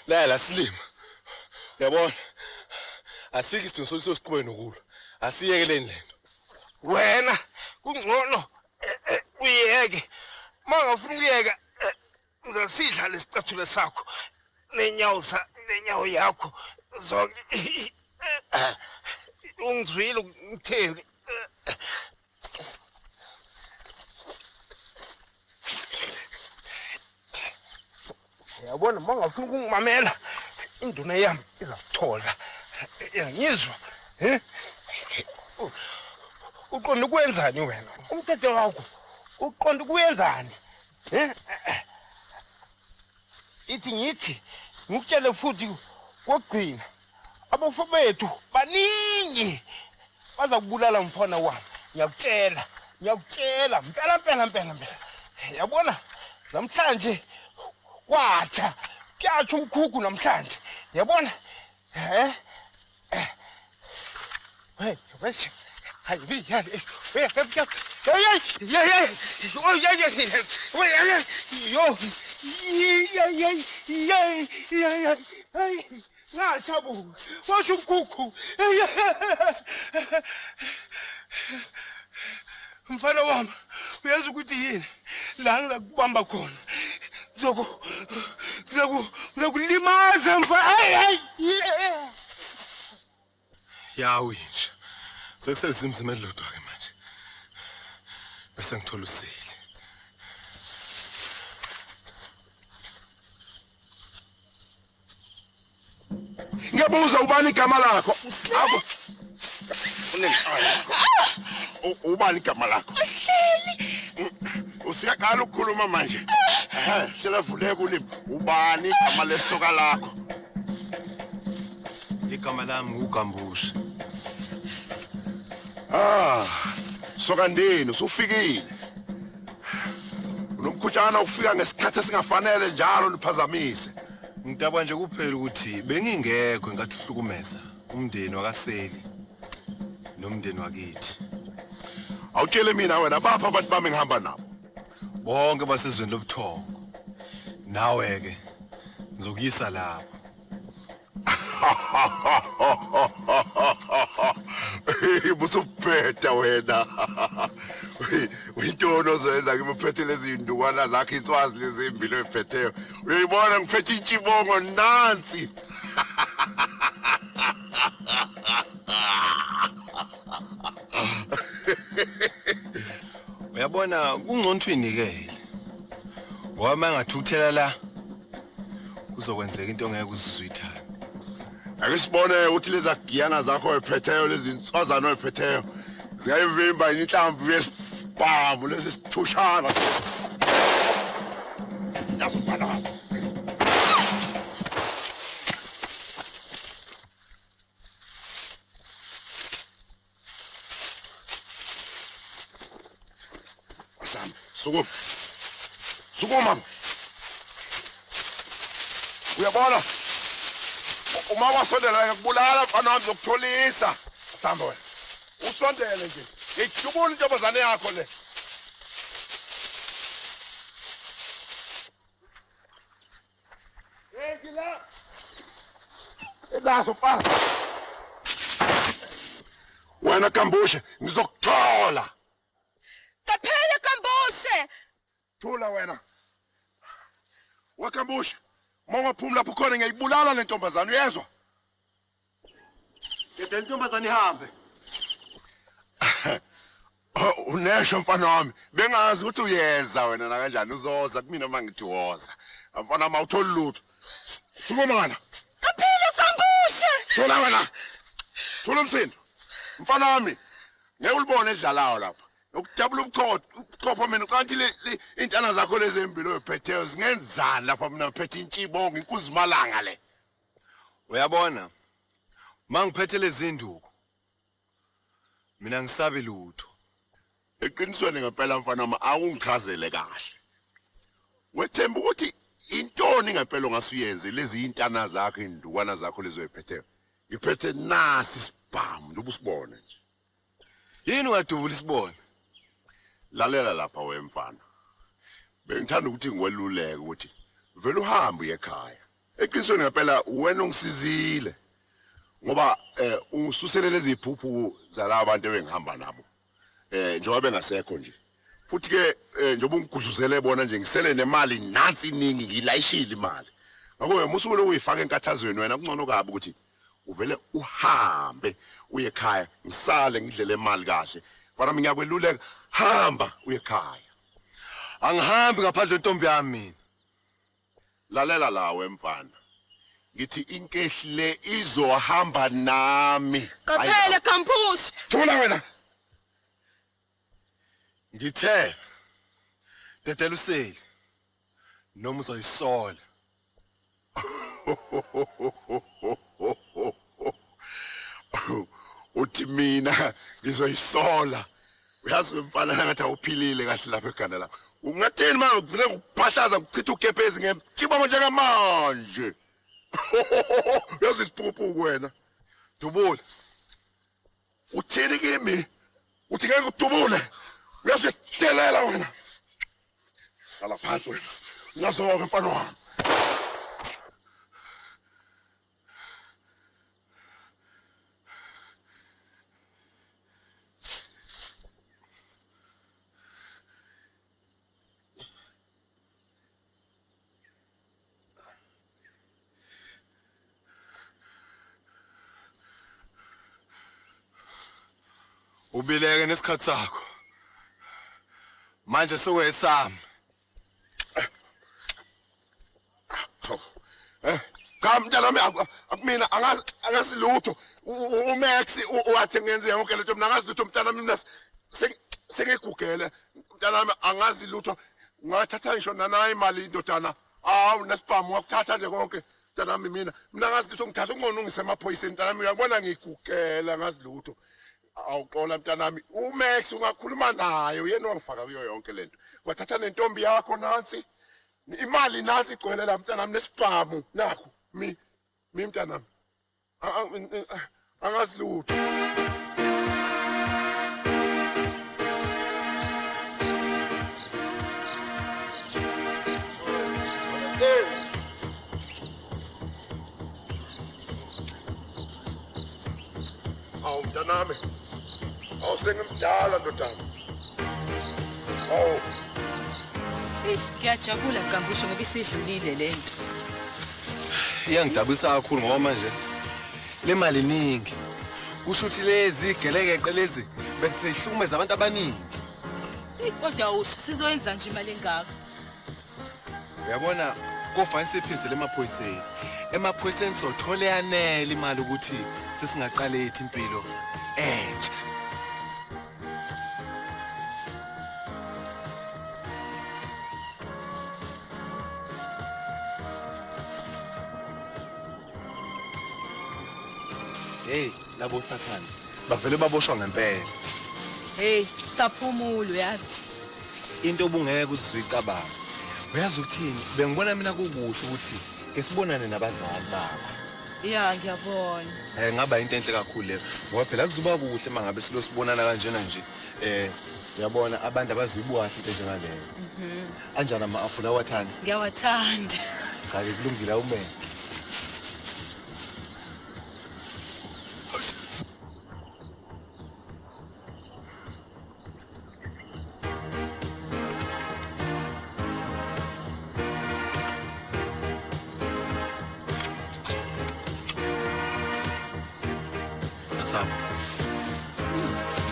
Lala silima. Yabona? Asike isidingo sosiqhubeke nokulo. Asiyekeleni lento. Wena kungcono uyeke. Mangafuna ukuyeka ngizasidla lesicathulo sakho. Nenyawo yakho zonke ungizwile ngitheni yabona mangafuna ukungimamela induna yami izakuthola ngizwa uqonda ukwenzani wena umthetho wakho uqonda ukwenzani ithi ngikutshele futhi kokugcina abafowethu baningi baza kubulala umfana wami ngiyakutshela mpela yabona namhlanje kwatsha kuyatsho umkhukhu namhlanje yabona Ngachabu, washo umkhukhu. Mfana wami, uyazi ukuthi yini? La ngizakubamba khona. Ngizakulimaza mfana. Yawisha. Sekuselizimzima elilodwa ke manje. Bese ngithola usile. Ngiyabuza ubani igama lakho? Abo. Ubani igama lakho? Usiyaqala ukukhuluma manje. Selavuleka ulimi. Ubani igama lesoka lakho? Igama lami uGambusha. Sokandini usufikile. Unomkhutshana ukufika ngesikhathi esingafanele njalo liphazamise. Ngidabwa nje kuphela ukuthi bengingekho ngathi uhlukumeza umndeni wakaSeli nomndeni wakithi. Awutshele mina wena bapha abantu bami ngihamba nabo. Bonke basezweni lobuthongo. Nawe ke ngizokuyisa lapho. Ubusuphetha wena. Uyintoni ozoyenza kimi uphethe lezi ndukwana zakhe inswazi lezi ezimbili oyiphetheyo. Uyayibona ngiphethe intshibongo nansi. Uyabona kungcono uyinikele. Ngoba mangathuthela la kuzokwenzeka into ongeke uzizwithana. Ake sibone ukuthi lezi agiyana zakho oyiphetheyo lezi inswazana oyiphetheyo zingayivimba inhlamvu yesibhamu lesi sithushana. Yasubhala. Sam, sukuma. Uyabona? Uma wasondela ngikubulala mfana wami ngokutholisa. Samba wena. Usondele nje. Ngijubula intombazane yakho le. Ngila. Edaso mfana. Wena Kambushe, ngizokuthola. Qaphela Kambushe. Thula wena. Wakambushe. Mongaphumi lapho khona ngiyibulala le ntombazane uyezwa? Ngedela intombazane ihambe. Unesho mfana wami, bengazi ukuthi uyenza wena na kanjani uzoza kumina mangithi woza. Mfana mawutholi lutho. Sukuma ngana. Qaphela Kambushe. Thula wena. Thula umsindo. Mfana wami, ngeke ulibone edlalayo lapha. Ukujabula ubuchopho mina kanti le intana zakho lezi embili oyiphetheyo zingenzani lapha mina ngiphethe intshibongo inkuzimalanga le. Uyabona? Mangiphethe lezi induku. Mina ngisabi lutho. Eqinisweni ngempela mfana wami awungichazele kahle. Wethemba ukuthi intoni ngempela ongasuyenze lezi intana zakho indukwana zakho lezi oyiphetheyo. Ngiphethe nasi sibhamu nje ubusibone nje. Yini ungadubula isibone? Lalela lapha wemfana. Bengithanda ukuthi ngiweluleke ukuthi vele uhambe ekhaya. Eqinisweni ngempela wena ungisizile. Ngoba ungisusele lezi iphuphu zalabo abantu ebengihamba nabo. Njengoba bengasekho nje. Futhi ke njengoba ungigudluzele bona nje ngisele nemali nansi iningi ngilayishile imali. Ngakho musuku lo uyifaka enkathazweni wena kungcono kabi ukuthi uvele uhambe uye ekhaya ngisale ngidlele imali kahle. Fana mina ngiyakweluleka hamba uye ekhaya. Angihambi ngaphandle intombi yami mina. Lalela lawe mfana. Ngithi inkehli le izohamba nami. Qaphela Kambushe. Thula wena. Ngithe dedela useli noma uzoyisola. Uthi mina ngizoyisola. Uyazi mfana ngathi awuphilile kahle lapha ekhanda lakho. Ungathini manje uvule ukuphahlaza ukuchitha ugepezi ngemtshibongo njengamanje. Uyazi isiphuphu wena. Dubula. Uthini kimi? Uthi ngeke udubule. Uyasihlelela wena. Sala phansi wena. Ngazoke mfana wami. Ubileke nesikhathi sakho. Manje sewesami. Cha mntana wami akumina angazi lutho. uMax wathi ngenze yonke lento mina angazi lutho mntana wami mina sengigugele mntana wami angazi lutho. Ngathatha ngisho nanayi imali indodana. Awu nesiphamu wakuthatha nje konke mntana wami mina angazi lutho ngithatha ungcono ngisemaphoyiseni mntana wami uyabona ngigugela angazi lutho. Awuxola mntanami uMax ungakhuluma naye uyena owangifaka kuyo yonke lento. Wathatha nentombi yakho nansi imali nansi igcwele la mntanami nesibhamu nakho mi mntanami. Angazi lutho. Awu mntanami Hawu sengimdala ndodana. Hawu. Ngiyajabula Gambusho ngoba isidlulile lento. Iyangidabisa kakhulu ngoba manje le mali iningi. Kusho ukuthi lezi igelekeqe lezi bese sihlukumeza abantu abaningi. Kodwa usho sizoyenza nje imali engaka. Uyabona kofanele siphindisele emaphoyiseni. Emaphoyiseni sothola yanele imali ukuthi sesingaqala ethi impilo entsha. Hey, labo sathana bavele baboshwa ngempela. Hey, saphumulo yazi. Into obungeke uzicabanga. Uyazi ukuthini? Bengibona mina kukuhle ukuthi ke sibonane nabazali baba. Ya, ngiyabona. Ngaba into enhle kakhulu leyo. Ngoba phela kuzoba kuhle mangabe silosibonana kanjena nje. Uyabona abantu abazibuka into njengaleyo. Anjani ama-afula wathanda? Ngiyawathanda. Ngake kulungile awumene.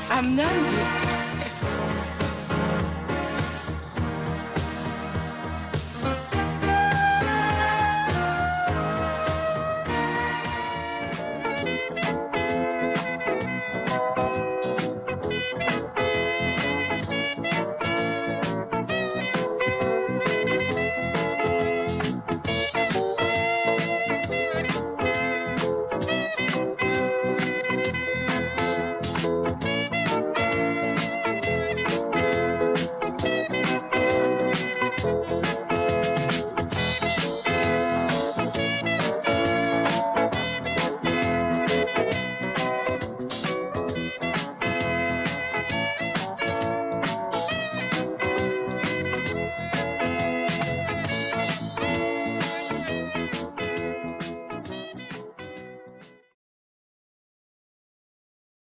Amnandi.